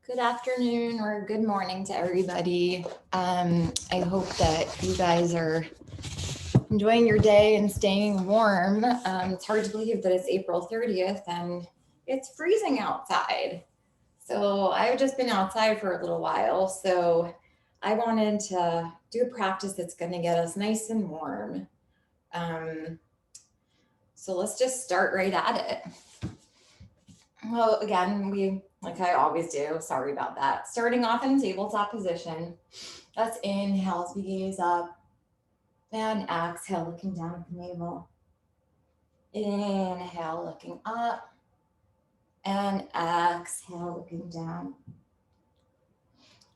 Good afternoon or good morning to everybody. I hope that you guys are enjoying your day and staying warm. It's hard to believe that it's April 30th and it's freezing outside. So I've just been outside for a little while. So I wanted to do a practice that's going to get us nice and warm. Um, so let's just start right at it. Well, again, like I always do, sorry about that. Starting off in tabletop position. Let's inhale as we gaze up and exhale, looking down at the navel. Inhale, looking up and exhale, looking down.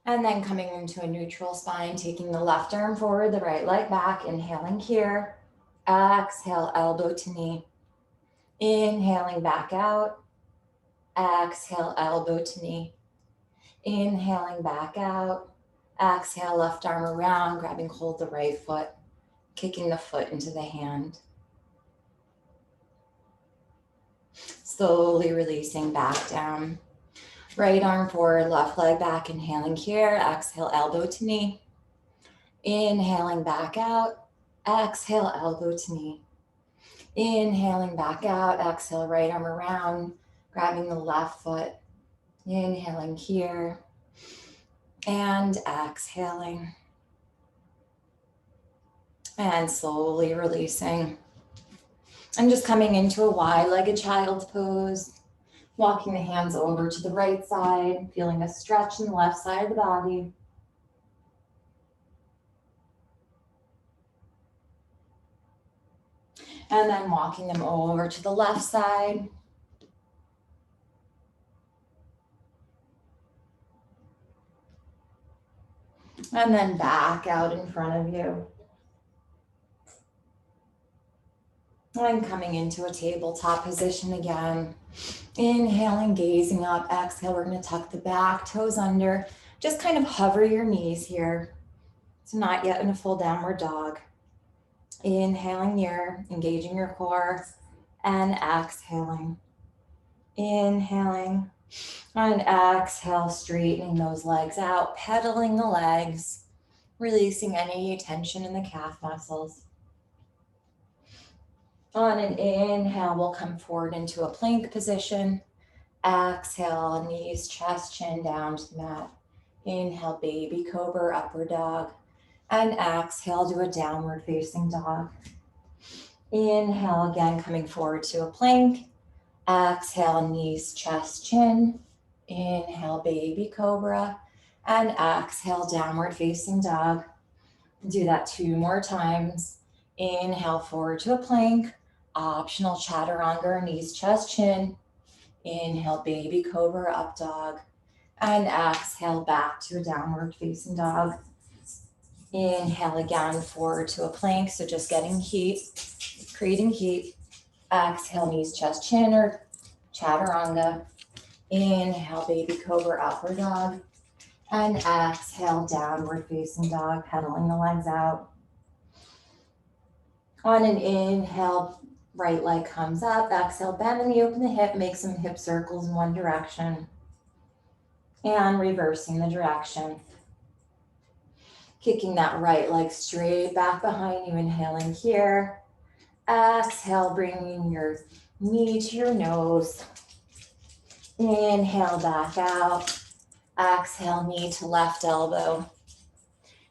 And then coming into a neutral spine, taking the left arm forward, the right leg back, inhaling here. Exhale, elbow to knee. Inhaling back out. Exhale, elbow to knee. Inhaling back out. Exhale, left arm around, grabbing hold the right foot, kicking the foot into the hand. Slowly releasing back down. Right arm forward, left leg back, inhaling here. Exhale, elbow to knee. Inhaling back out. Exhale, elbow to knee. Inhaling back out. Exhale, right arm around, grabbing the left foot. Inhaling here. And exhaling. And slowly releasing. And just coming into a wide-legged child's pose. Walking the hands over to the right side, feeling a stretch in the left side of the body. And then walking them over to the left side. And then back out in front of you. And coming into a tabletop position again. Inhaling, gazing up. Exhale, we're going to tuck the back, toes under. Just kind of hover your knees here. So not yet in a full downward dog. Inhaling here, engaging your core. And exhaling. Inhaling. And exhale, straightening those legs out, pedaling the legs, releasing any tension in the calf muscles. On an inhale, we'll come forward into a plank position. Exhale, knees, chest, chin down to the mat. Inhale, baby cobra, upward dog. And exhale, do a downward facing dog. Inhale, again, coming forward to a plank. Exhale, knees, chest, chin. Inhale, baby cobra. And exhale, downward facing dog. Do that 2 more times. Inhale, forward to a plank. Optional chaturanga, knees, chest, chin. Inhale, baby cobra, up dog. And exhale, back to a downward facing dog. Inhale again, forward to a plank. So just getting heat, creating heat. Exhale, knees, chest, chin, or chaturanga. Inhale, baby cobra, upward dog. And exhale, downward facing dog, pedaling the legs out. On an inhale, right leg comes up. Exhale, bend the knee, open the hip, make some hip circles in one direction. And reversing the direction. Kicking that right leg straight back behind you, inhaling here. Exhale, bringing your knee to your nose. Inhale, back out. Exhale, knee to left elbow.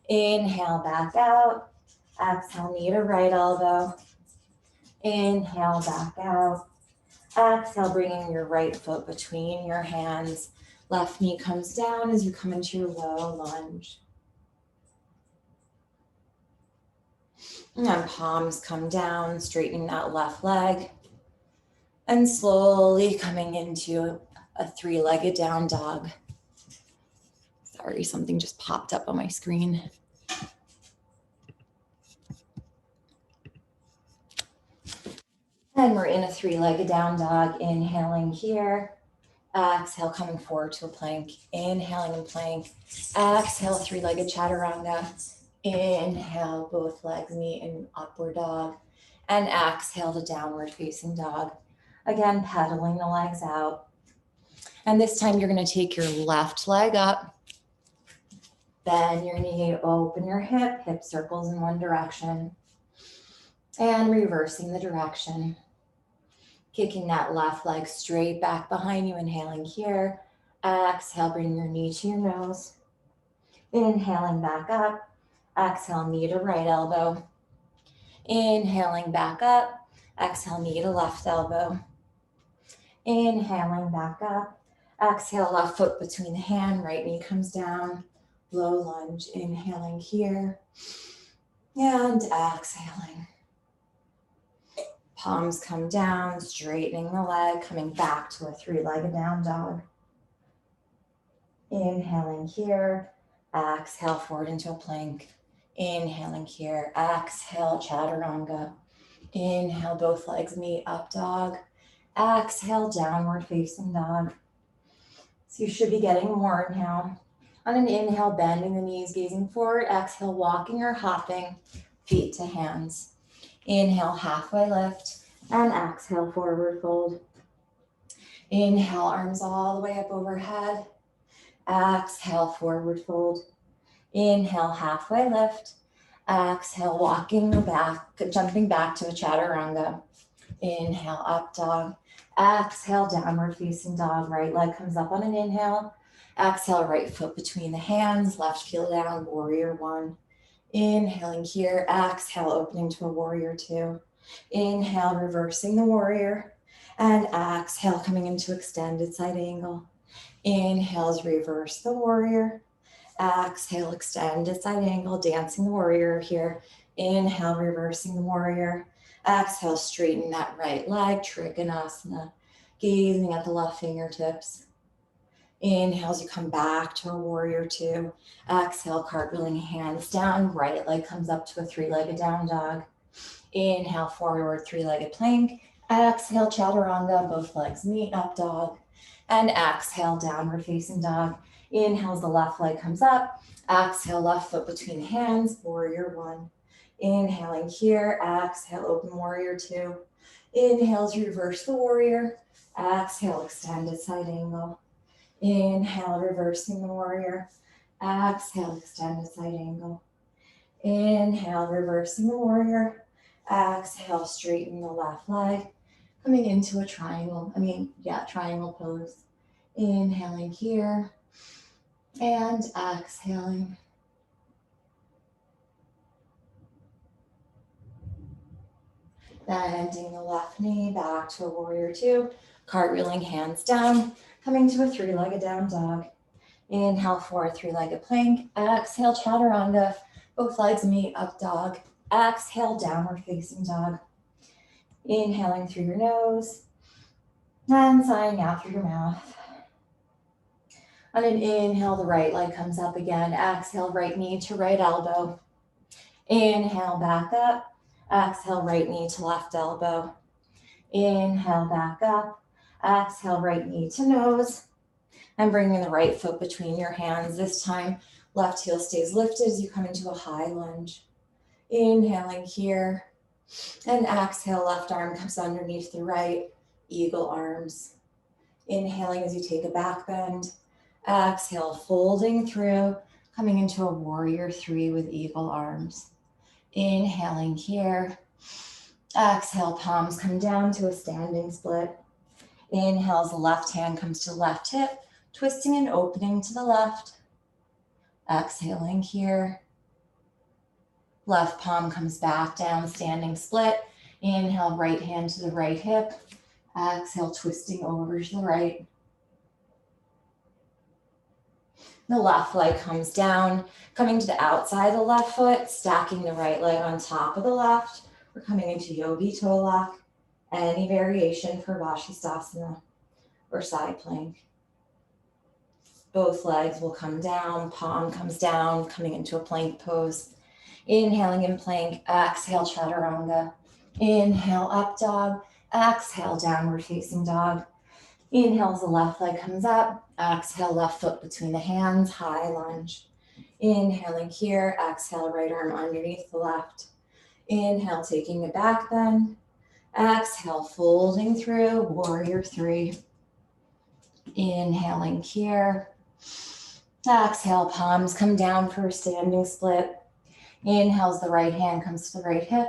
Inhale, back out. Exhale, knee to right elbow. Inhale, back out. Exhale, bringing your right foot between your hands. Left knee comes down as you come into your low lunge. And then palms come down, straightening that left leg. And slowly coming into a 3-legged down dog. Sorry, something just popped up on my screen. And we're in a 3-legged down dog, inhaling here. Exhale, coming forward to a plank. Inhaling and plank. Exhale, 3-legged chaturanga. Inhale, both legs meet in upward dog. And exhale to downward facing dog. Again, pedaling the legs out. And this time you're going to take your left leg up, bend your knee, open your hip circles in one direction, and reversing the direction. Kicking that left leg straight back behind you, inhaling here. Exhale, bring your knee to your nose. Inhaling back up. Exhale, knee to right elbow. Inhaling back up. Exhale, knee to left elbow. Inhaling back up. Exhale, left foot between the hand, right knee comes down. Low lunge, inhaling here. And exhaling. Palms come down, straightening the leg, coming back to a three-legged down dog. Inhaling here, exhale forward into a plank. Inhaling here, exhale chaturanga. Inhale, both legs meet, up dog. Exhale, downward facing dog. So you should be getting more now. On an inhale, bending the knees, gazing forward. Exhale, walking or hopping, feet to hands. Inhale, halfway lift, and exhale, forward fold. Inhale, arms all the way up overhead. Exhale, forward fold. Inhale, halfway lift. Exhale, walking back, jumping back to a chaturanga. Inhale, up dog. Exhale, downward facing dog. Right leg comes up on an inhale. Exhale, right foot between the hands, left heel down, warrior one. Inhaling here, exhale, opening to a warrior two. Inhale, reversing the warrior. And exhale, coming into extended side angle. Inhales, reverse the warrior. Exhale, extended side angle, dancing the warrior here. Inhale, reversing the warrior. Exhale, straighten that right leg, Trikonasana, gazing at the left fingertips. Inhale as you come back to a warrior two. Exhale, cartwheeling hands down, right leg comes up to a three-legged down dog. Inhale, forward three-legged plank. Exhale, chaturanga, both legs meet, up dog. And exhale, downward facing dog. Inhale as the left leg comes up. Exhale, left foot between hands, warrior one. Inhaling here, exhale, open warrior two. Inhales, reverse the warrior. Exhale, extended side angle. Inhale, reversing the warrior. Exhale, extended side angle. Inhale, reversing the warrior. Exhale, straighten the left leg. Coming into a triangle, triangle pose. Inhaling here and exhaling. Bending the left knee back to a warrior two. Cartwheeling hands down, coming to a three-legged down dog. Inhale for three-legged plank. Exhale, chaturanga. Both legs meet, up dog. Exhale, downward facing dog. Inhaling through your nose and sighing out through your mouth. On an inhale, the right leg comes up again. Exhale, right knee to right elbow. Inhale, back up. Exhale, right knee to left elbow. Inhale, back up. Exhale, right knee to nose. And bringing the right foot between your hands. This time, left heel stays lifted as you come into a high lunge. Inhaling here. And exhale, left arm comes underneath the right, eagle arms. Inhaling as you take a back bend. Exhale, folding through, coming into a warrior three with eagle arms. Inhaling here. Exhale, palms come down to a standing split. Inhale as the left hand comes to the left hip, twisting and opening to the left. Exhaling here. Left palm comes back down, standing split. Inhale, right hand to the right hip. Exhale, twisting over to the right. The left leg comes down, coming to the outside of the left foot, stacking the right leg on top of the left. We're coming into yogi toe lock, any variation for Vashisthasana or side plank. Both legs will come down, palm comes down, coming into a plank pose. Inhaling in plank, exhale, chaturanga. Inhale, up dog. Exhale, downward facing dog. Inhale as the left leg comes up. Exhale, left foot between the hands, high lunge. Inhaling here, exhale, right arm underneath the left. Inhale, taking a back bend. Exhale, folding through, warrior three. Inhaling here. Exhale, palms come down for a standing split. Inhales, the right hand comes to the right hip.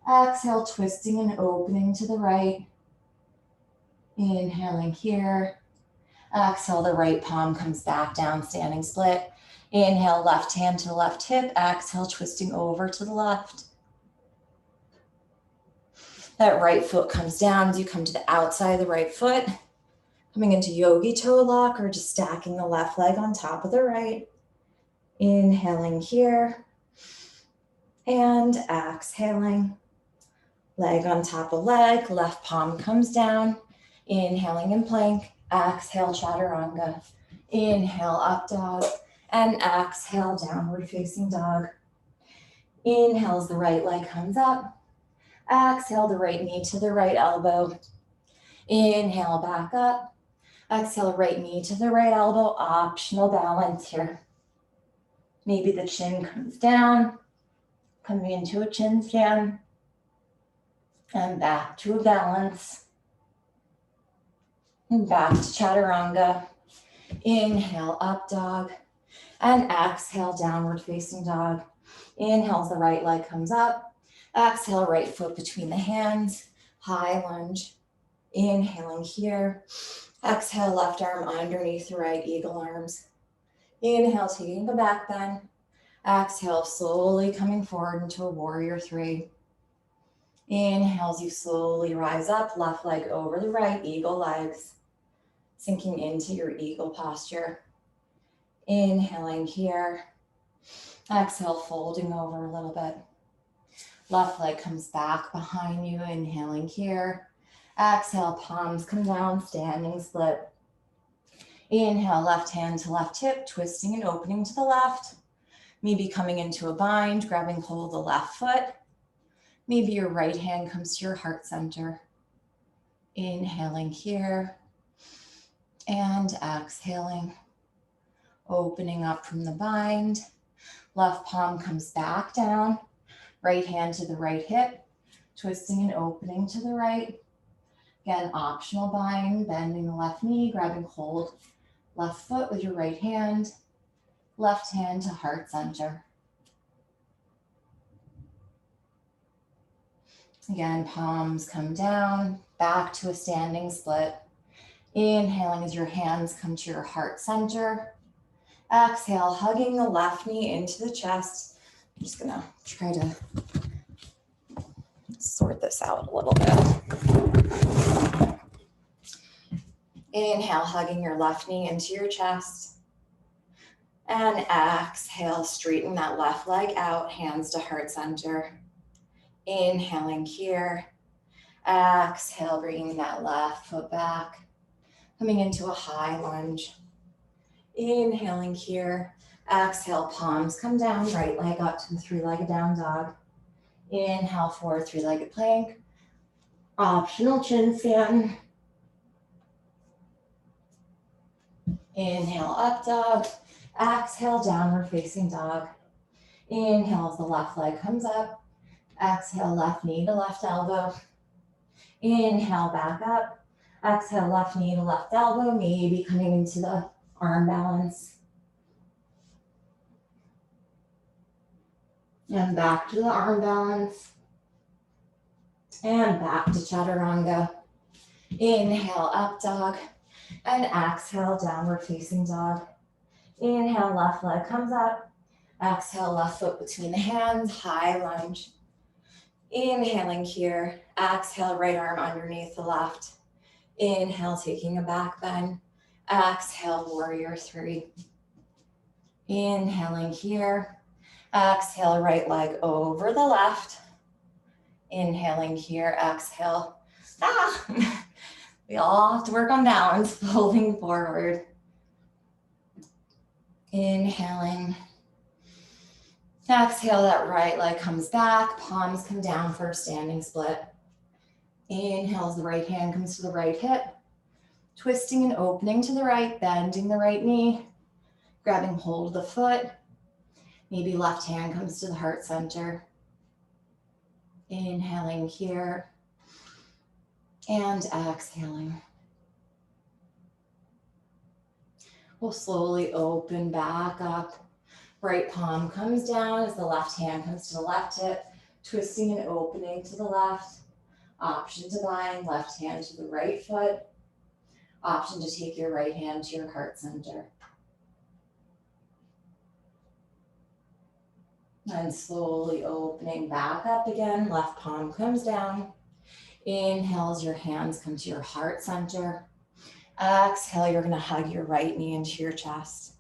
Exhale, twisting and opening to the right. Inhaling here. Exhale, the right palm comes back down, standing split. Inhale, left hand to the left hip. Exhale, twisting over to the left. That right foot comes down as you come to the outside of the right foot. Coming into yogi toe lock or just stacking the left leg on top of the right. Inhaling here. And exhaling. Leg on top of leg, left palm comes down. Inhaling in plank. Exhale, chaturanga. Inhale, up dog. And exhale, downward facing dog. Inhale as the right leg comes up. Exhale, the right knee to the right elbow. Inhale, back up. Exhale, right knee to the right elbow. Optional balance here. Maybe the chin comes down, coming into a chin stand. And back to a balance. And back to chaturanga. Inhale, up dog. And exhale, downward facing dog. Inhale, the right leg comes up. Exhale, right foot between the hands. High lunge. Inhaling here. Exhale, left arm underneath the right, eagle arms. Inhale, taking the back bend. Exhale, slowly coming forward into a warrior three. Inhale as you slowly rise up, left leg over the right, eagle legs. Sinking into your eagle posture. Inhaling here. Exhale, folding over a little bit. Left leg comes back behind you, inhaling here. Exhale, palms come down, standing split. Inhale, left hand to left hip, twisting and opening to the left. Maybe coming into a bind, grabbing hold of the left foot. Maybe your right hand comes to your heart center. Inhaling here. And exhaling. Opening up from the bind. Left palm comes back down. Right hand to the right hip. Twisting and opening to the right. Again, optional bind, bending the left knee, grabbing hold. Left foot with your right hand. Left hand to heart center. Again, palms come down, back to a standing split. Inhaling as your hands come to your heart center. Exhale, hugging the left knee into the chest. I'm just gonna try to sort this out a little bit. Inhale, hugging your left knee into your chest. And exhale, straighten that left leg out, hands to heart center. Inhaling here. Exhale, bringing that left foot back. Coming into a high lunge. Inhaling here. Exhale, palms come down, right leg up to the three-legged down dog. Inhale, forward three-legged plank. Optional chin stand. Inhale, up dog. Exhale, downward facing dog. Inhale as the left leg comes up. Exhale, left knee to left elbow. Inhale, back up. Exhale, left knee to left elbow, maybe coming into the arm balance. And back to the arm balance. And back to chaturanga. Inhale, up dog. And exhale, downward facing dog. Inhale, left leg comes up. Exhale, left foot between the hands, high lunge. Inhaling here. Exhale, right arm underneath the left. Inhale, taking a back bend. Exhale, warrior three. Inhaling here. Exhale, right leg over the left. Inhaling here, exhale. We all have to work on balance, folding forward. Inhaling. Exhale, that right leg comes back, palms come down for a standing split. Inhale as the right hand comes to the right hip. Twisting and opening to the right, bending the right knee. Grabbing hold of the foot. Maybe left hand comes to the heart center. Inhaling here. And exhaling. We'll slowly open back up. Right palm comes down as the left hand comes to the left hip, twisting and opening to the left. Option to bind left hand to the right foot. Option to take your right hand to your heart center. And slowly opening back up again. Left palm comes down. Inhale as your hands come to your heart center. Exhale, you're going to hug your right knee into your chest.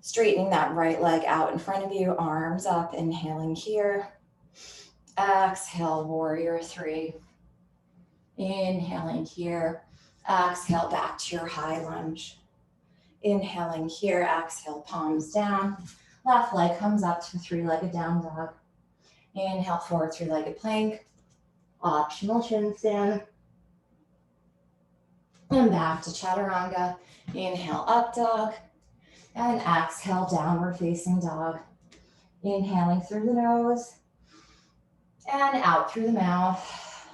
Straightening that right leg out in front of you, arms up, inhaling here. Exhale, warrior three. Inhaling here. Exhale, back to your high lunge. Inhaling here, exhale, palms down. Left leg comes up to three-legged down dog. Inhale, forward three-legged plank. Optional chin stand. And back to chaturanga. Inhale, up dog. And exhale, downward facing dog. Inhaling through the nose and out through the mouth.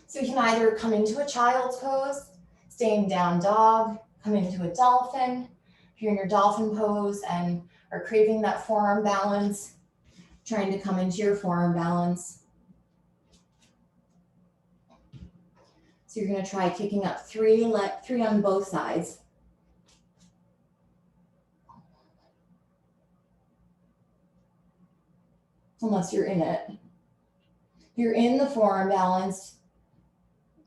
So you can either come into a child's pose, staying down dog, come into a dolphin. If you're in your dolphin pose and are craving that forearm balance, trying to come into your forearm balance. So you're going to try kicking up three on both sides. Unless you're in it. If you're in the forearm balance,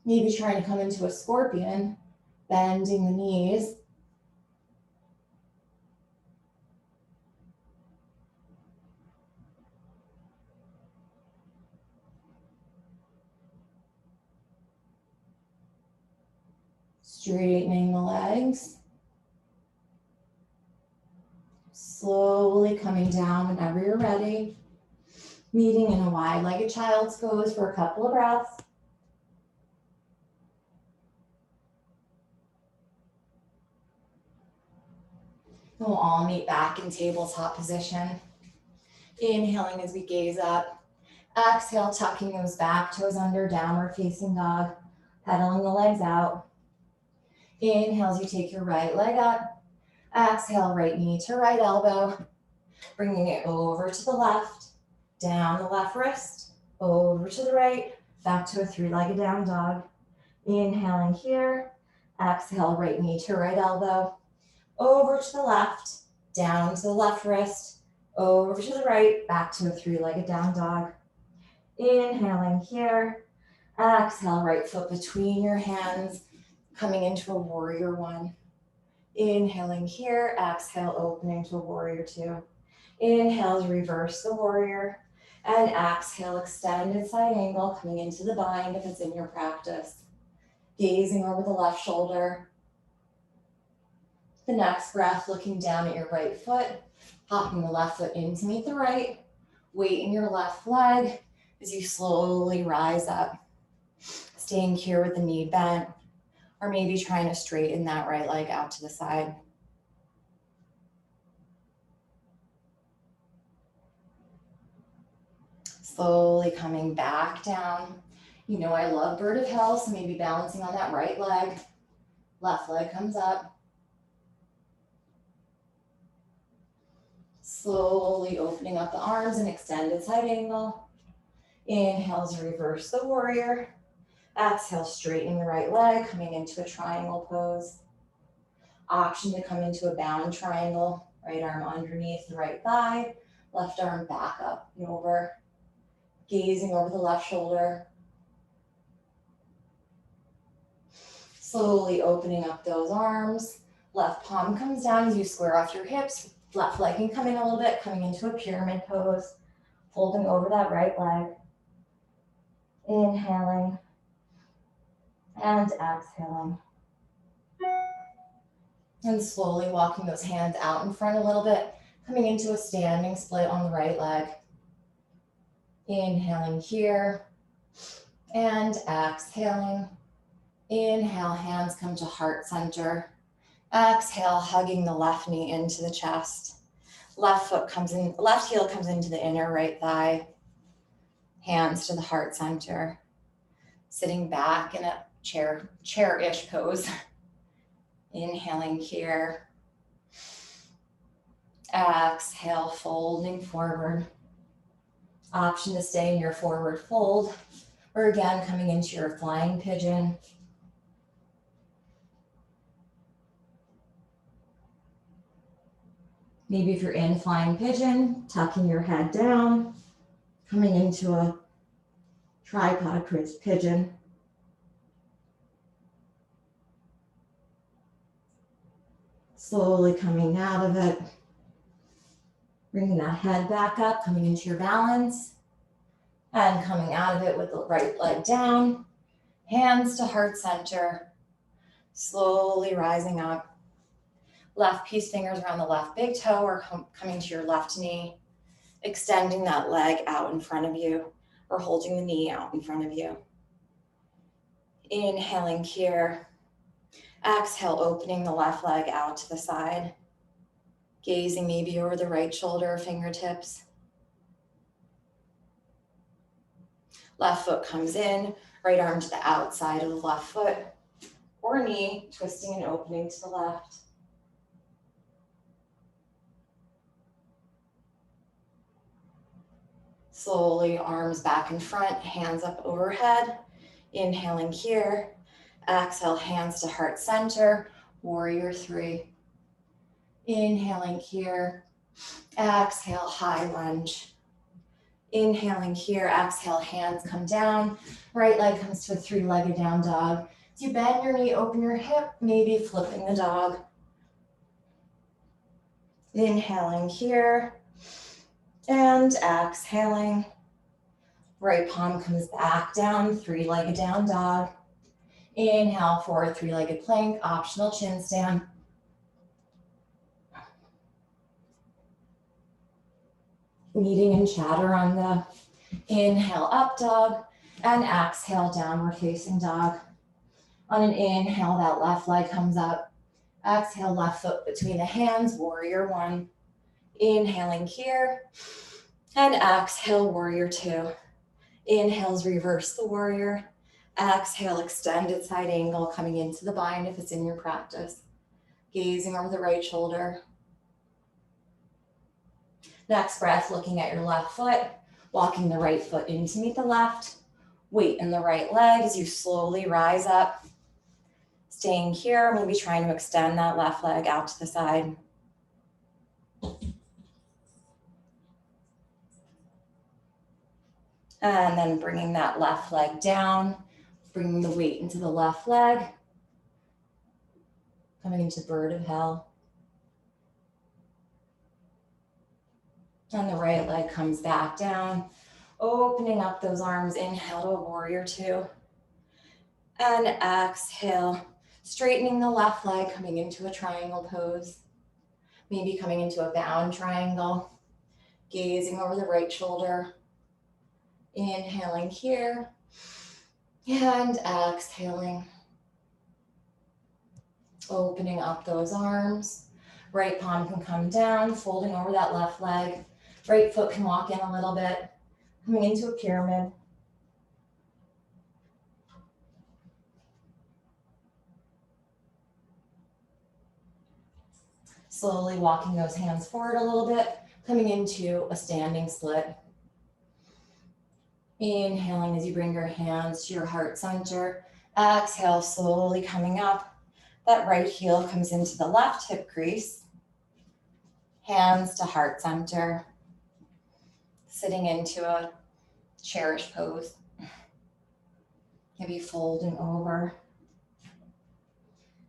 maybe trying to come into a scorpion, bending the knees. Straightening the legs. Slowly coming down whenever you're ready. Meeting in a wide-legged child's pose for a couple of breaths. And we'll all meet back in tabletop position. Inhaling as we gaze up. Exhale, tucking those back toes under, downward facing dog. Pedaling the legs out. Inhale as you take your right leg up. Exhale, right knee to right elbow. Bringing it over to the left. Down the left wrist, over to the right, back to a three-legged down dog. Inhaling here, exhale, right knee to right elbow, over to the left, down to the left wrist, over to the right, back to a three-legged down dog. Inhaling here, exhale, right foot between your hands, coming into a warrior one. Inhaling here, exhale, opening to a warrior two. Inhale, reverse the warrior. And exhale, extended side angle, coming into the bind if it's in your practice. Gazing over the left shoulder. The next breath, looking down at your right foot, popping the left foot in to meet the right. Weight in your left leg as you slowly rise up. Staying here with the knee bent, or maybe trying to straighten that right leg out to the side. Slowly coming back down. You know I love bird of hell, so maybe balancing on that right leg. Left leg comes up. Slowly opening up the arms and extended side angle. Inhale to reverse the warrior. Exhale, straightening the right leg, coming into a triangle pose. Option to come into a bound triangle. Right arm underneath the right thigh. Left arm back up and over. Gazing over the left shoulder. Slowly opening up those arms. Left palm comes down as you square off your hips. Left leg can come in a little bit, coming into a pyramid pose. Folding over that right leg. Inhaling. And exhaling. And slowly walking those hands out in front a little bit. Coming into a standing split on the right leg. Inhaling here and exhaling. Inhale, hands come to heart center. Exhale, hugging the left knee into the chest. Left heel comes into the inner right thigh. Hands to the heart center. Sitting back in a chair-ish pose. Inhaling here. Exhale, folding forward. Option to stay in your forward fold, or again, coming into your flying pigeon. Maybe if you're in flying pigeon, tucking your head down, coming into a tripod pigeon. Slowly coming out of it. Bringing that head back up, coming into your balance. And coming out of it with the right leg down. Hands to heart center. Slowly rising up. Left peace fingers around the left big toe or coming to your left knee. Extending that leg out in front of you or holding the knee out in front of you. Inhaling here. Exhale, opening the left leg out to the side. Gazing maybe over the right shoulder, fingertips. Left foot comes in, right arm to the outside of the left foot or knee, twisting and opening to the left. Slowly, arms back in front, hands up overhead. Inhaling here. Exhale, hands to heart center, warrior three. Inhaling here. Exhale, high lunge. Inhaling here, exhale, hands come down. Right leg comes to a three-legged down dog. As you bend your knee, open your hip, maybe flipping the dog. Inhaling here. And exhaling. Right palm comes back down, three-legged down dog. Inhale, forward three-legged plank, optional chin stand. Meeting in chaturanga. Inhale, up dog, and exhale, downward facing dog. On an inhale, that left leg comes up. Exhale, left foot between the hands, warrior one. Inhaling here, and exhale, warrior two. Inhales, reverse the warrior. Exhale, extended side angle coming into the bind if it's in your practice. Gazing over the right shoulder. Next breath, looking at your left foot, walking the right foot in to meet the left. Weight in the right leg as you slowly rise up. Staying here, maybe trying to extend that left leg out to the side. And then bringing that left leg down, bringing the weight into the left leg. Coming into bird of hell. And the right leg comes back down, opening up those arms, inhale to warrior two. And exhale, straightening the left leg, coming into a triangle pose. Maybe coming into a bound triangle, gazing over the right shoulder. Inhaling here, and exhaling. Opening up those arms. Right palm can come down, folding over that left leg. Right foot can walk in a little bit, coming into a pyramid. Slowly walking those hands forward a little bit, coming into a standing split. Inhaling as you bring your hands to your heart center. Exhale, slowly coming up. That right heel comes into the left hip crease. Hands to heart center. Sitting into a cherish pose. Maybe folding over.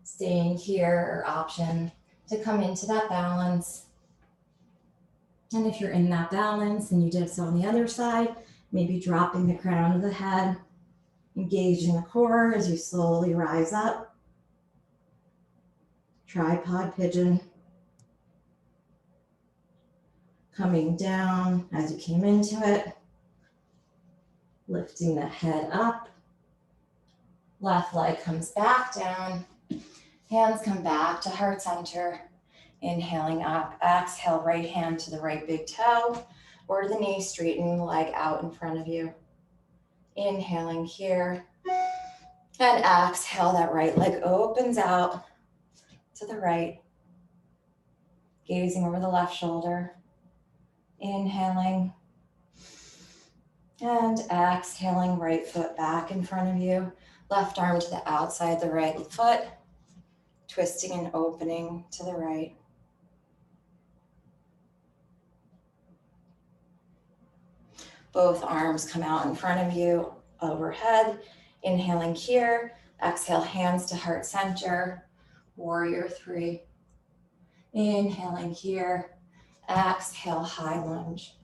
Staying here, or option to come into that balance. And if you're in that balance and you did so on the other side, maybe dropping the crown of the head, engaging the core as you slowly rise up. Tripod pigeon. Coming down as you came into it. Lifting the head up. Left leg comes back down. Hands come back to heart center. Inhaling up, exhale, right hand to the right big toe or the knee, straightening the leg out in front of you. Inhaling here. And exhale, that right leg opens out. to the right. Gazing over the left shoulder. Inhaling. And exhaling, right foot back in front of you. Left arm to the outside the right foot. Twisting and opening to the right. Both arms come out in front of you, overhead. Inhaling here. Exhale, hands to heart center. Warrior three. Inhaling here. Exhale, high lunge.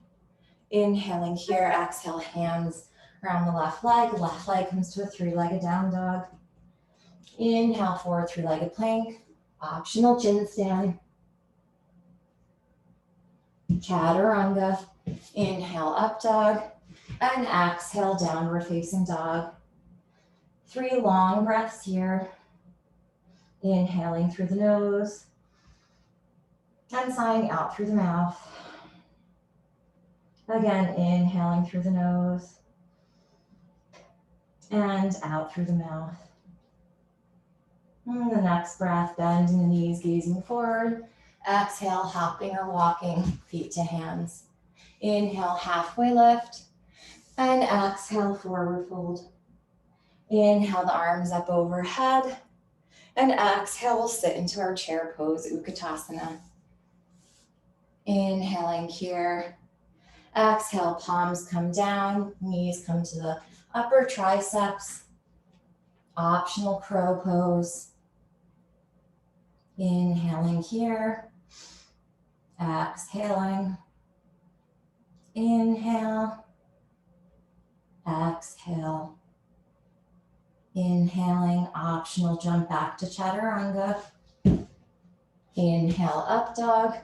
Inhaling here. Exhale, hands around the left leg. Left leg comes to a three-legged down dog. Inhale, forward three-legged plank. Optional chin stand. Chaturanga. Inhale, up dog. And exhale, downward facing dog. 3 long breaths here. Inhaling through the nose. And sighing out through the mouth. Again, inhaling through the nose. And out through the mouth. And the next breath, bending the knees, gazing forward. Exhale, hopping or walking, feet to hands. Inhale, halfway lift. And exhale, forward fold. Inhale, the arms up overhead. And exhale, we'll sit into our chair pose, Utkatasana. Inhaling here. Exhale, palms come down, knees come to the upper triceps. Optional crow pose. Inhaling here. Exhaling. Inhale. Exhale. Inhaling, optional jump back to chaturanga. Inhale, up dog.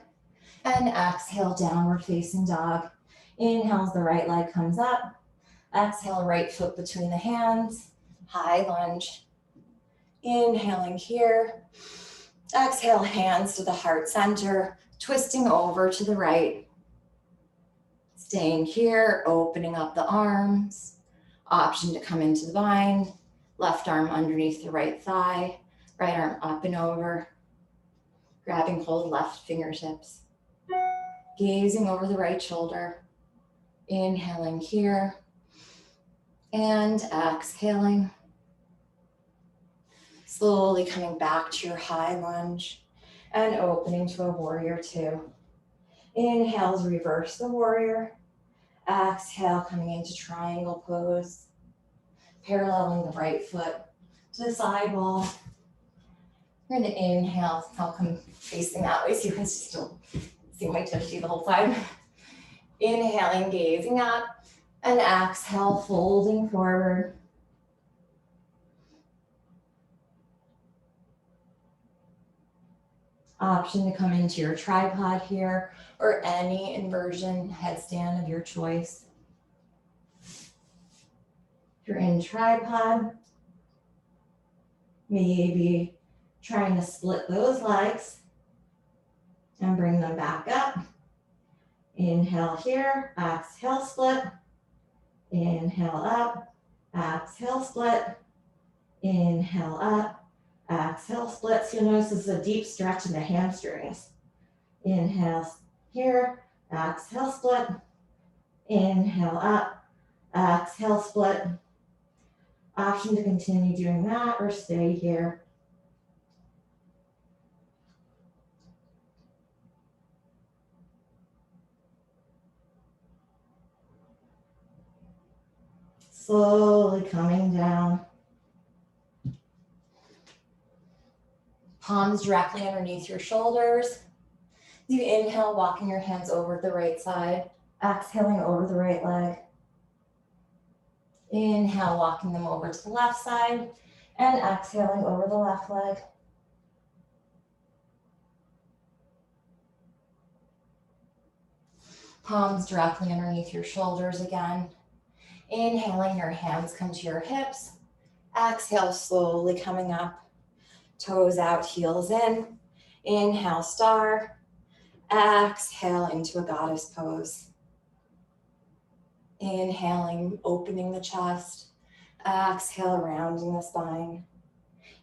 And exhale, downward facing dog. Inhale, the right leg comes up. Exhale, right foot between the hands. High lunge. Inhaling here. Exhale, hands to the heart center. Twisting over to the right. Staying here, opening up the arms. Option to come into the bind. Left arm underneath the right thigh. Right arm up and over. Grabbing hold left fingertips. Gazing over the right shoulder. Inhaling here. And exhaling. Slowly coming back to your high lunge. And opening to a warrior two. Inhales, reverse the warrior. Exhale, coming into triangle pose. Paralleling the right foot to the side wall. We're going to inhale. I'll come facing that way so you can still see my tushy the whole time. Inhaling, gazing up. And exhale, folding forward. Option to come into your tripod here or any inversion headstand of your choice. If you're in tripod, maybe trying to split those legs and bring them back up. Inhale here, exhale, split. Inhale up, exhale, split. Inhale up, exhale, split. So you'll notice this is a deep stretch in the hamstrings. Inhale here, exhale, split. Inhale up, exhale, split. Option to continue doing that or stay here. Slowly coming down. Palms directly underneath your shoulders. You inhale, walking your hands over the right side. Exhaling over the right leg. Inhale, walking them over to the left side. And exhaling over the left leg. Palms directly underneath your shoulders again. Inhaling, your hands come to your hips. Exhale, slowly coming up. Toes out, heels in. Inhale, star. Exhale into a goddess pose. Inhaling, opening the chest. Exhale, rounding the spine.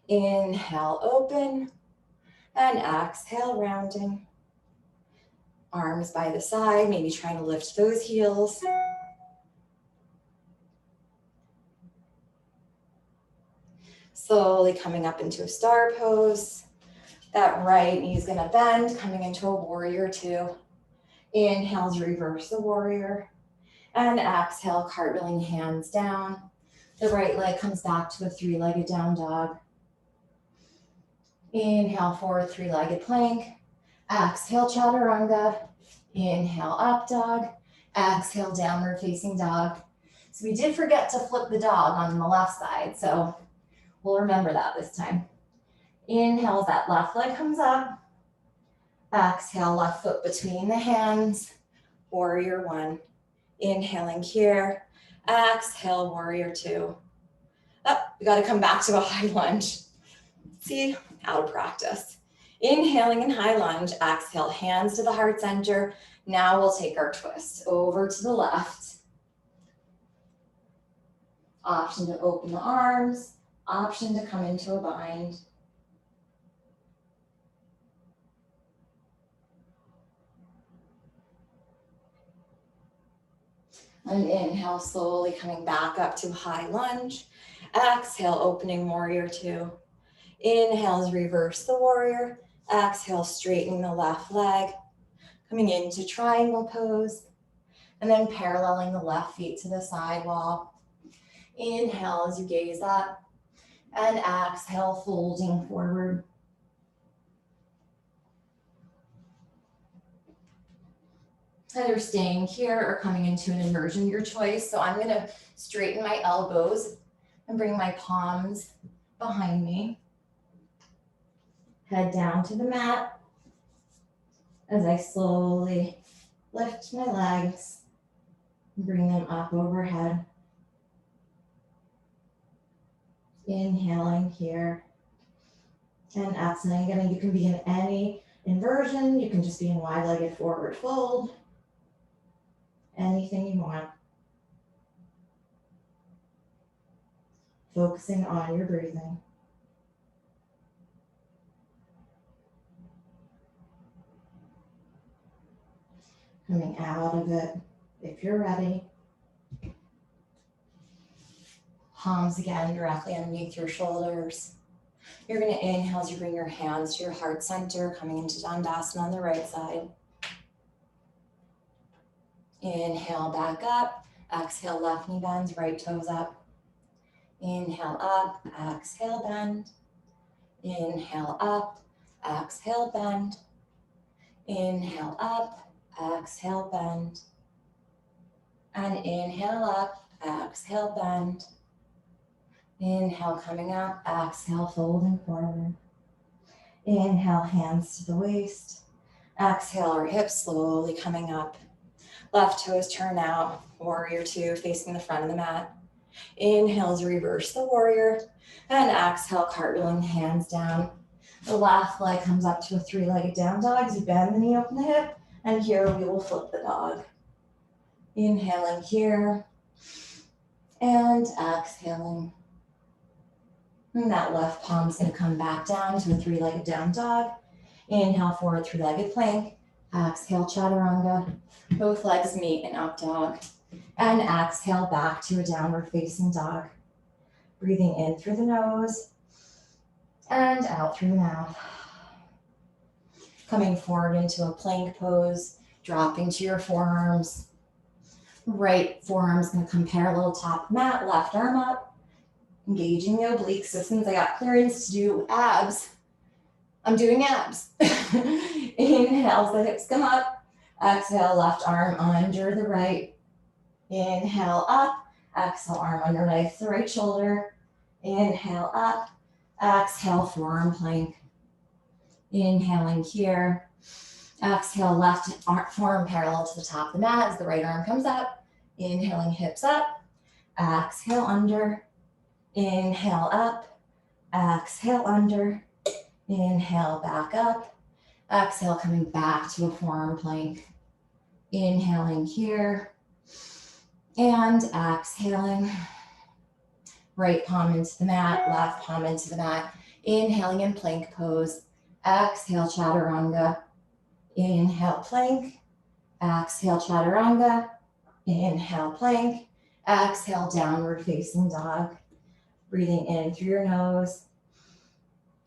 Inhale, open. And exhale, rounding. Arms by the side, maybe trying to lift those heels. Slowly coming up into a star pose. That right knee is gonna bend, coming into a warrior two. Inhale to reverse the warrior. And exhale, cartwheeling hands down. The right leg comes back to a three-legged down dog. Inhale, forward three-legged plank. Exhale, chaturanga. Inhale, up dog. Exhale, downward facing dog. So we did forget to flip the dog on the left side, so we'll remember that this time. Inhale, that left leg comes up. Exhale, left foot between the hands. Warrior one. Inhaling here. Exhale, warrior two. Up, we gotta come back to a high lunge. See, how to practice. Inhaling in high lunge, exhale, hands to the heart center. Now we'll take our twist over to the left. Option to open the arms, option to come into a bind. And inhale, slowly coming back up to high lunge. Exhale, opening warrior two. Inhale is reverse the warrior. Exhale, straightening the left leg. Coming into triangle pose. And then paralleling the left feet to the side wall. Inhale as you gaze up. And exhale, folding forward. Either staying here or coming into an inversion, your choice. So I'm gonna straighten my elbows and bring my palms behind me. Head down to the mat as I slowly lift my legs and bring them up overhead. Inhaling here and exhaling. Again, you can be in any inversion. You can just be in wide-legged forward fold. Anything you want. Focusing on your breathing. Coming out of it if you're ready. Palms again directly underneath your shoulders. You're going to inhale as you bring your hands to your heart center, coming into Dandasana on the right side. Inhale, back up. Exhale, left knee bends, right toes up. Inhale up, exhale, bend. Inhale up, exhale, bend. Inhale up, exhale, bend. And inhale up, exhale, bend. Inhale, coming up, exhale, folding forward. Inhale, hands to the waist. Exhale, our hips slowly coming up. Left toes turn out, warrior two, facing the front of the mat. Inhale as reverse the warrior, and exhale, cartwheeling hands down. The left leg comes up to a three-legged down dog as you bend the knee, open the hip, and here we will flip the dog. Inhaling here, and exhaling. And that left palm is going to come back down to a three-legged down dog. Inhale, forward three-legged plank. Exhale, chaturanga. Both legs meet in up dog. And exhale back to a downward facing dog. Breathing in through the nose and out through the mouth. Coming forward into a plank pose, dropping to your forearms. Right forearm's going to come parallel top mat, left arm up. Engaging the obliques. So since I got clearance to do abs, I'm doing abs. Inhale as the hips come up. Exhale, left arm under the right. Inhale up. Exhale, arm underneath the right shoulder. Inhale up. Exhale, forearm plank. Inhaling here. Exhale, left forearm parallel to the top of the mat as the right arm comes up. Inhaling, hips up. Exhale, under. Inhale up, exhale under, inhale back up, exhale coming back to a forearm plank, inhaling here, and exhaling, right palm into the mat, left palm into the mat, inhaling in plank pose, Exhale, chaturanga. Inhale, plank. Exhale, chaturanga. Inhale, plank. Exhale, downward facing dog. Breathing in through your nose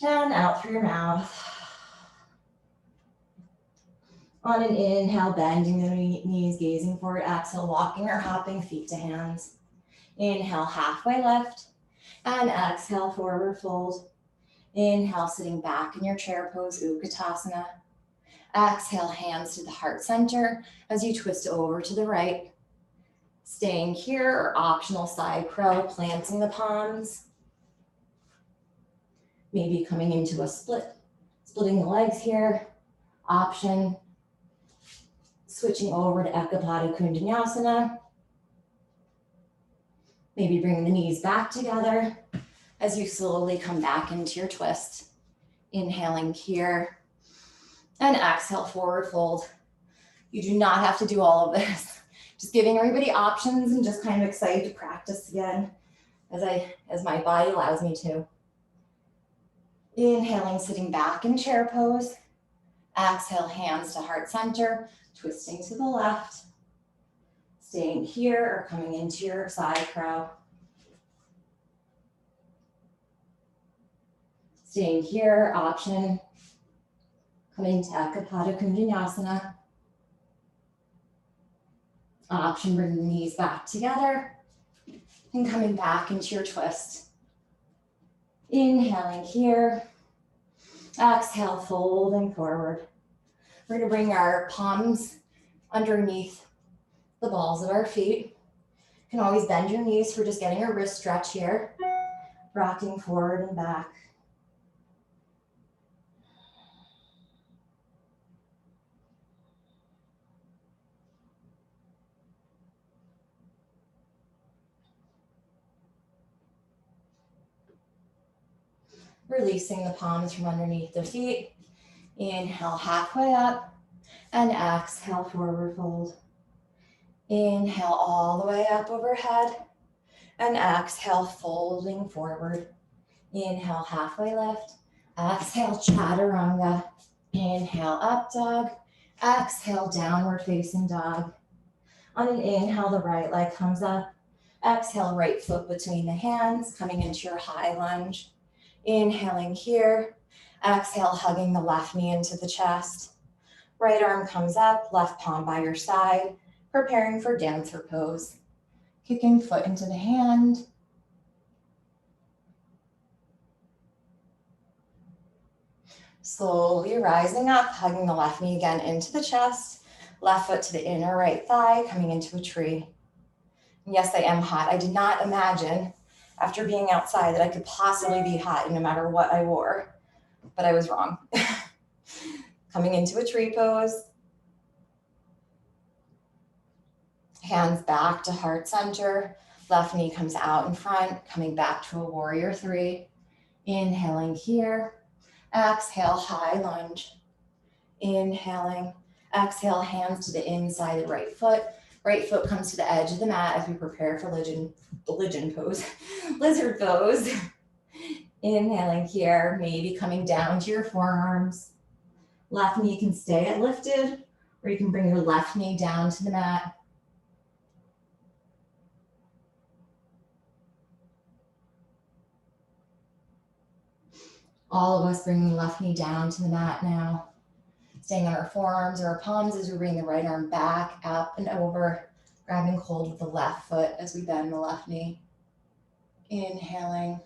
and out through your mouth. On an inhale, bending the knees, gazing forward. Exhale, walking or hopping feet to hands. Inhale, halfway lift. And exhale, forward fold. Inhale, sitting back in your chair pose, Utkatasana. Exhale, hands to the heart center as you twist over to the right. Staying here or optional side crow, planting the palms. Maybe coming into a split, splitting the legs here. Option, switching over to Ekapada Kundanyasana. Maybe bringing the knees back together as you slowly come back into your twist. Inhaling here and exhale, forward fold. You do not have to do all of this. Just giving everybody options and just kind of excited to practice again as my body allows me to. Inhaling, sitting back in chair pose. Exhale, hands to heart center, twisting to the left. Staying here or coming into your side crow. Staying here, option, coming to Ekapada Kundanyasana. Option, bringing the knees back together and coming back into your twist. Inhaling here. Exhale, folding forward. We're going to bring our palms underneath the balls of our feet. You can always bend your knees for just getting a wrist stretch here. Rocking forward and back. Releasing the palms from underneath the feet. Inhale, halfway up, and exhale, forward fold. Inhale all the way up overhead, and exhale, folding forward. Inhale, halfway lift. Exhale, chaturanga. Inhale, up dog. Exhale, downward facing dog. On an inhale, the right leg comes up. Exhale, right foot between the hands, coming into your high lunge. Inhaling here. Exhale, hugging the left knee into the chest. Right arm comes up, left palm by your side, preparing for dancer pose. Kicking foot into the hand. Slowly rising up, hugging the left knee again into the chest. Left foot to the inner right thigh, coming into a tree. And yes, I am hot. I did not imagine after being outside that I could possibly be hot no matter what I wore, but I was wrong. Coming into a tree pose. Hands back to heart center. Left knee comes out in front, coming back to a warrior three. Inhaling here. Exhale, high lunge. Inhaling. Exhale, hands to the inside of the right foot. Right foot comes to the edge of the mat as we prepare for lizard pose. Inhaling here, maybe coming down to your forearms. Left knee can stay lifted, or you can bring your left knee down to the mat. All of us bringing the left knee down to the mat now. Staying on our forearms or our palms as we bring the right arm back, up and over, grabbing hold with the left foot as we bend the left knee. Inhaling,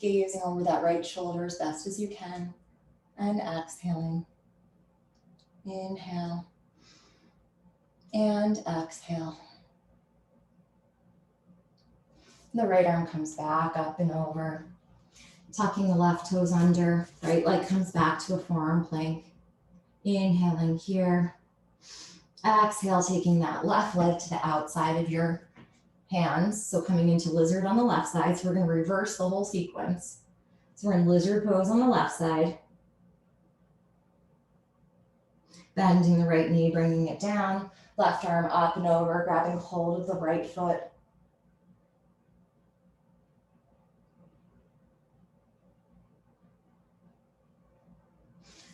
gazing over that right shoulder as best as you can, and exhaling. Inhale, and exhale. The right arm comes back, up and over, tucking the left toes under, right leg comes back to a forearm plank. Inhaling here. Exhale, taking that left leg to the outside of your hands. So coming into lizard on the left side. So we're going to reverse the whole sequence. So we're in lizard pose on the left side. Bending the right knee, bringing it down. Left arm up and over, grabbing hold of the right foot.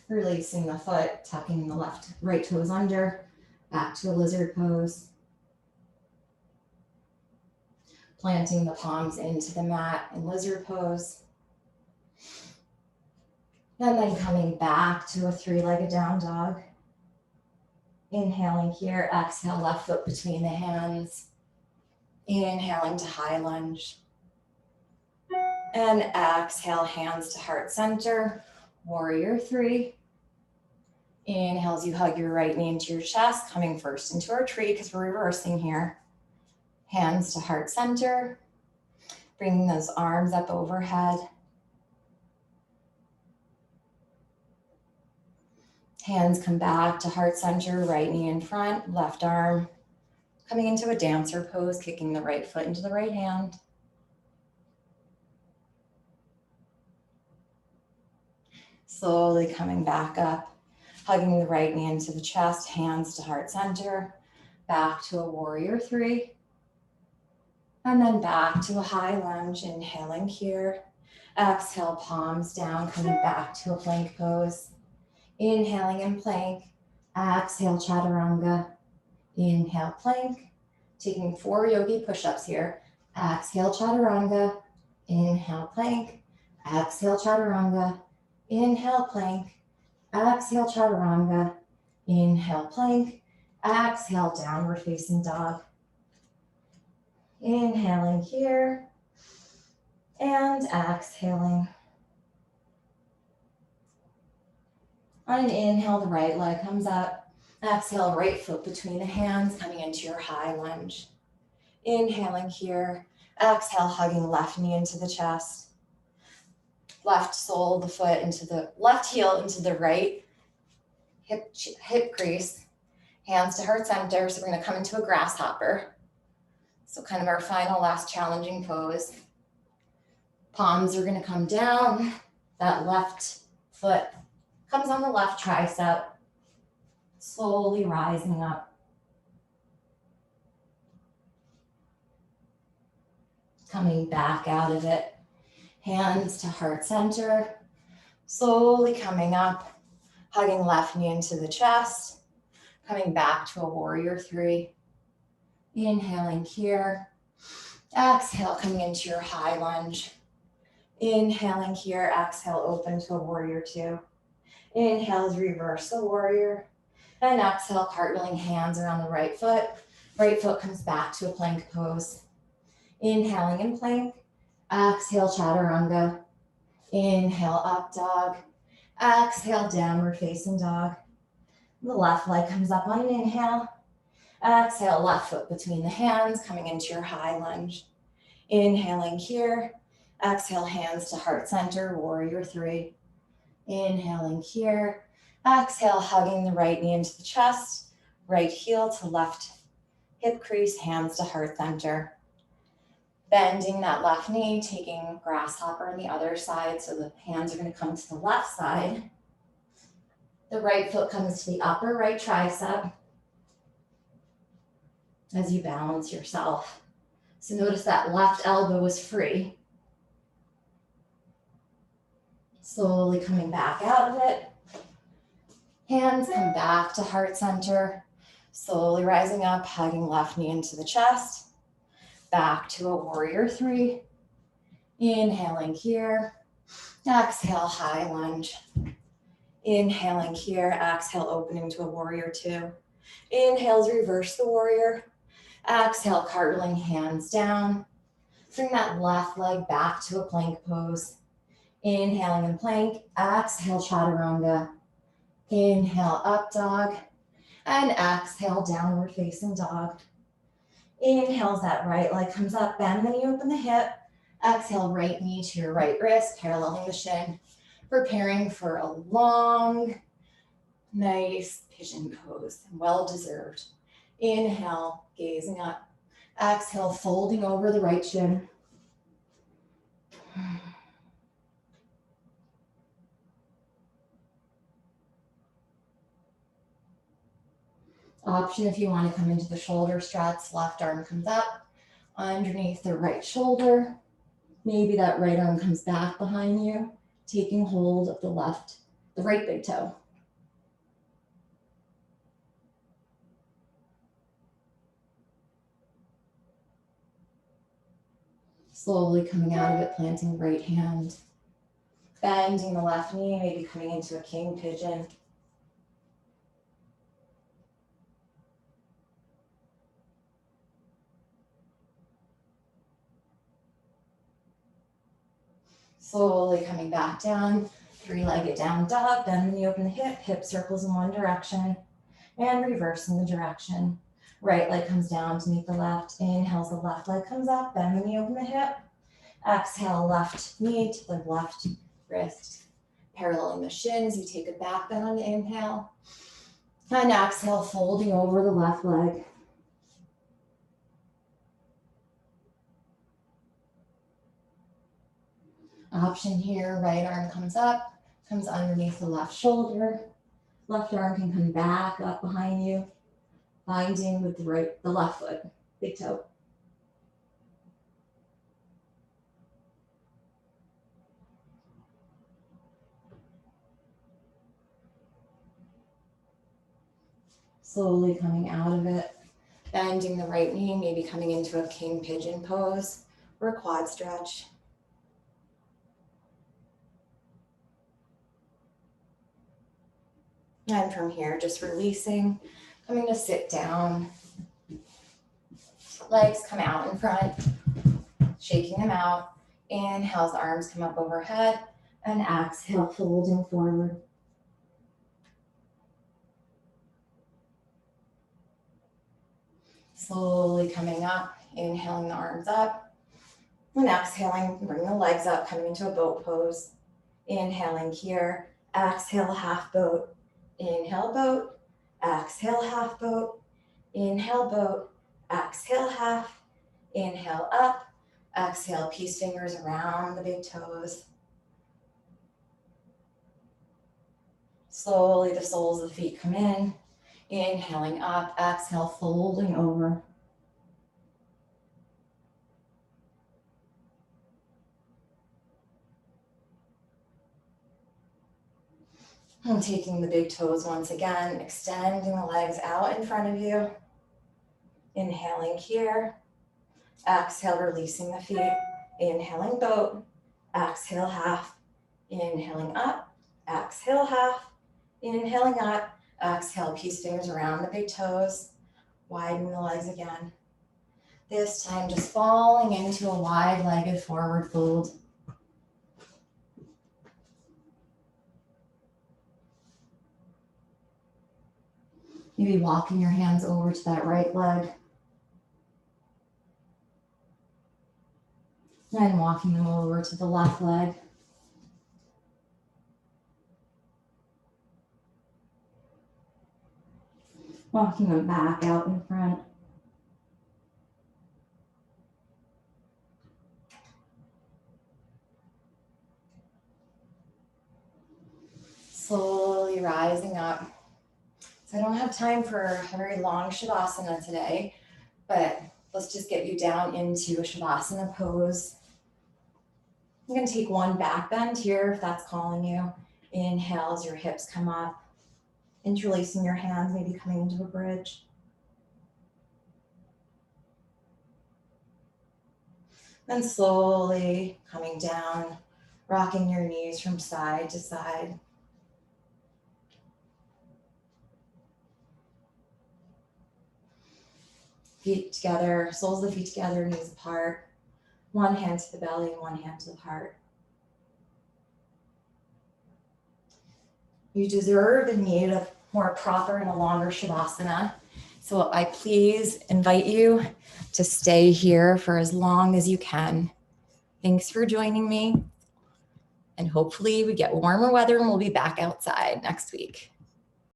Releasing the foot, tucking the right toes under, back to a lizard pose. Planting the palms into the mat in lizard pose. And then coming back to a three-legged down dog. Inhaling here, exhale, left foot between the hands. Inhaling to high lunge. And exhale, hands to heart center, warrior three. Inhale as you hug your right knee into your chest, coming first into our tree because we're reversing here. Hands to heart center, bringing those arms up overhead. Hands come back to heart center, right knee in front, left arm. Coming into a dancer pose, kicking the right foot into the right hand. Slowly coming back up, hugging the right knee into the chest, hands to heart center, back to a warrior three. And then back to a high lunge, inhaling here. Exhale, palms down, coming back to a plank pose. Inhaling in plank, exhale, chaturanga. Inhale, plank. Taking 4 yogi push-ups here. Exhale, chaturanga. Inhale, plank. Exhale, chaturanga. Inhale, plank. Exhale, chaturanga. Inhale, plank. Exhale, downward facing dog. Inhaling here and exhaling. On an inhale, the right leg comes up. Exhale, right foot between the hands, coming into your high lunge. Inhaling here. Exhale, hugging left knee into the chest. Left sole, the foot into the left heel into the right hip crease. Hands to heart center. So we're going to come into a grasshopper. So kind of our final last challenging pose. Palms are going to come down. That left foot comes on the left tricep. Slowly rising up. Coming back out of it. Hands to heart center. Slowly coming up. Hugging left knee into the chest. Coming back to a warrior three. Inhaling here. Exhale, coming into your high lunge. Inhaling here. Exhale, open to a warrior two. Inhale as reverse the warrior. And exhale, cartwheeling hands around the right foot. Right foot comes back to a plank pose. Inhaling in plank. Exhale, chaturanga. Inhale, up dog. Exhale, downward facing dog. The left leg comes up on an inhale. Exhale, left foot between the hands, coming into your high lunge. Inhaling here. Exhale, hands to heart center, warrior three. Inhaling here. Exhale, hugging the right knee into the chest. Right heel to left hip crease, hands to heart center. Bending that left knee, taking grasshopper on the other side. So the hands are going to come to the left side. The right foot comes to the upper right tricep as you balance yourself. So notice that left elbow is free. Slowly coming back out of it. Hands come back to heart center. Slowly rising up, hugging left knee into the chest. Back to a warrior three. Inhaling here. Exhale, high lunge. Inhaling here. Exhale, opening to a warrior two. Inhales, reverse the warrior. Exhale, cartwheeling hands down. Bring that left leg back to a plank pose. Inhaling in plank. Exhale, chaturanga. Inhale, up dog. And exhale, downward facing dog. Inhale as that right leg comes up. Bend the knee, open the hip. Exhale, right knee to your right wrist, paralleling the shin. Preparing for a long, nice pigeon pose. Well deserved. Inhale, gazing up. Exhale, folding over the right shin. Option if you want to come into the shoulder stretch, left arm comes up underneath the right shoulder. Maybe that right arm comes back behind you, taking hold of the left the right big toe. Slowly coming out of it, planting the right hand, bending the left knee, maybe coming into a king pigeon. Slowly coming back down, three-legged down dog, bend the knee, open the hip circles in one direction, and reverse in the direction. Right leg comes down to meet the left. Inhale, the left leg comes up, bend the knee, open the hip. Exhale, left knee to the left wrist. Paralleling the shins, you take a back bend on the inhale. And exhale, folding over the left leg. Option here, right arm comes up, comes underneath the left shoulder. Left arm can come back up behind you, binding with the left foot, big toe. Slowly coming out of it, bending the right knee, maybe coming into a king pigeon pose or a quad stretch. And from here, just releasing, coming to sit down. Legs come out in front, shaking them out. Inhale, the arms come up overhead, and exhale, folding forward. Slowly coming up, inhaling the arms up, and exhaling, bring the legs up, coming into a boat pose. Inhaling here, exhale, half boat. Inhale, boat, exhale, half boat, inhale, boat, exhale, half, inhale, up, exhale, peace fingers around the big toes. Slowly, the soles of the feet come in, inhaling up, exhale, folding over. And taking the big toes once again, extending the legs out in front of you. Inhaling here. Exhale, releasing the feet. Inhaling boat. Exhale, half. Inhaling up. Exhale, half. Inhaling up. Exhale, peace fingers around the big toes. Widen the legs again. This time just falling into a wide-legged forward fold. Maybe walking your hands over to that right leg. And walking them over to the left leg. Walking them back out in front. Slowly rising up. So I don't have time for a very long Shavasana today, but let's just get you down into a Shavasana pose. I'm going to take one back bend here if that's calling you. Inhale as your hips come up, interlacing your hands, maybe coming into a bridge. Then slowly coming down, rocking your knees from side to side. Feet together, soles of the feet together, knees apart. One hand to the belly and one hand to the heart. You deserve and need a more proper and a longer Shavasana. So I please invite you to stay here for as long as you can. Thanks for joining me. And hopefully we get warmer weather and we'll be back outside next week.